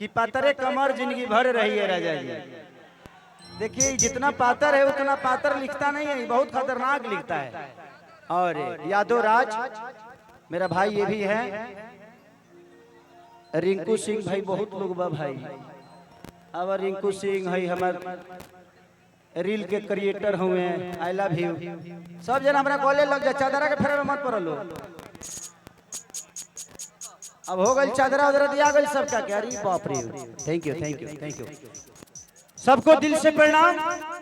कि पातरे कमर जिंदगी भर रही है राजा जी। देखिए जितना पातर है उतना पातर लिखता नहीं है, बहुत खतरनाक लिखता है। और यादव राज मेरा भाई ये भी है, रिंकू सिंह भाई, बहुत लोग बा भाई। अब रिंकू सिंह है हमारे रील के क्रिएटर हुए, आई लव यू। सब जन हमारा कॉलेज लग जा, चादरा के फेरे में मत पड़ लो। अब हो गई चादरा उधर दिया गई सबका, क्या री बाप रे। Thank you thank you thank you, सबको दिल से प्रणाम।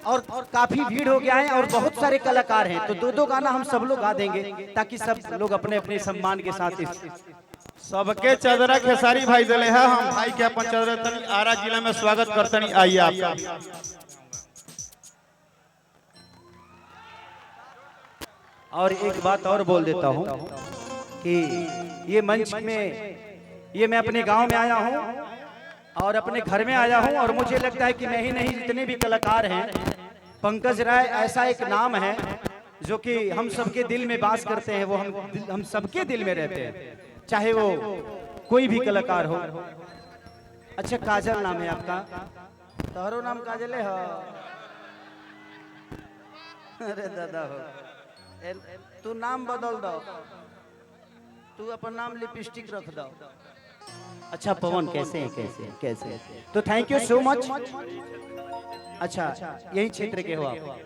और काफी भीड़ हो गया है और बहुत सारे कलाकार हैं, तो दो दो गाना हम सब लोग गा देंगे ताकि सब लोग अपने अपने सम्मान के साथ सबके चदरा खेसारी भाई दिले है। हम भाई के अपन चदरा तनी आरा जिला में स्वागत करतनी, आइए आपका। और एक बात और बोल देता हूँ कि ये मंच में ये मैं अपने गांव में आया हूँ और अपने घर में आया हूँ, और मुझे लगता है कि मैं ही नहीं जितने भी कलाकार हैं, पंकज राय ऐसा एक नाम है जो कि हम सबके दिल में बास करते हैं। वो हम सबके दिल में रहते हैं, चाहे वो कोई भी कलाकार हो। अच्छा काजल नाम है आपका, तोहरो नाम काजल है? अरे दादा हो, तू नाम बदल दो, तू अपन नाम लिपस्टिक रख दो। अच्छा पवन कैसे हैं, कैसे तो थैंक यू सो मच। अच्छा यही क्षेत्र के हो आप?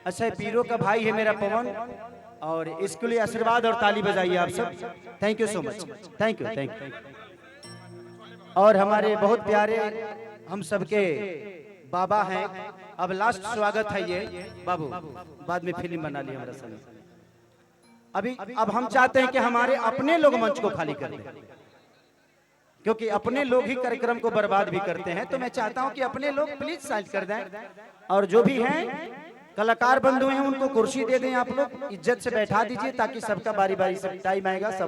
अच्छा पीरो का भाई है मेरा पवन, और इसके लिए आशीर्वाद और ताली बजाइए आप सब। Thank you so much, thank you thank you. और हमारे बहुत प्यारे हम सबके बाबा हैं, अब लास्ट स्वागत है ये बाबू, बाद में फिल्म बना ली हमारा समय। अभी अब हम चाहते हैं कि हमारे अपने लोग मंच को खाली कर दें, क्योंकि अपने लोग ही कार्यक्रम को बर्बाद भी करते हैं। तो मैं चाहता हूं कि अपने लोग प्लीज साइड कर दें, और जो भी हैं कलाकार बंधु हैं उनको कुर्सी दे दें, आप लोग इज्जत से बैठा दीजिए ताकि सबका बारी बारी से टाइम आएगा सब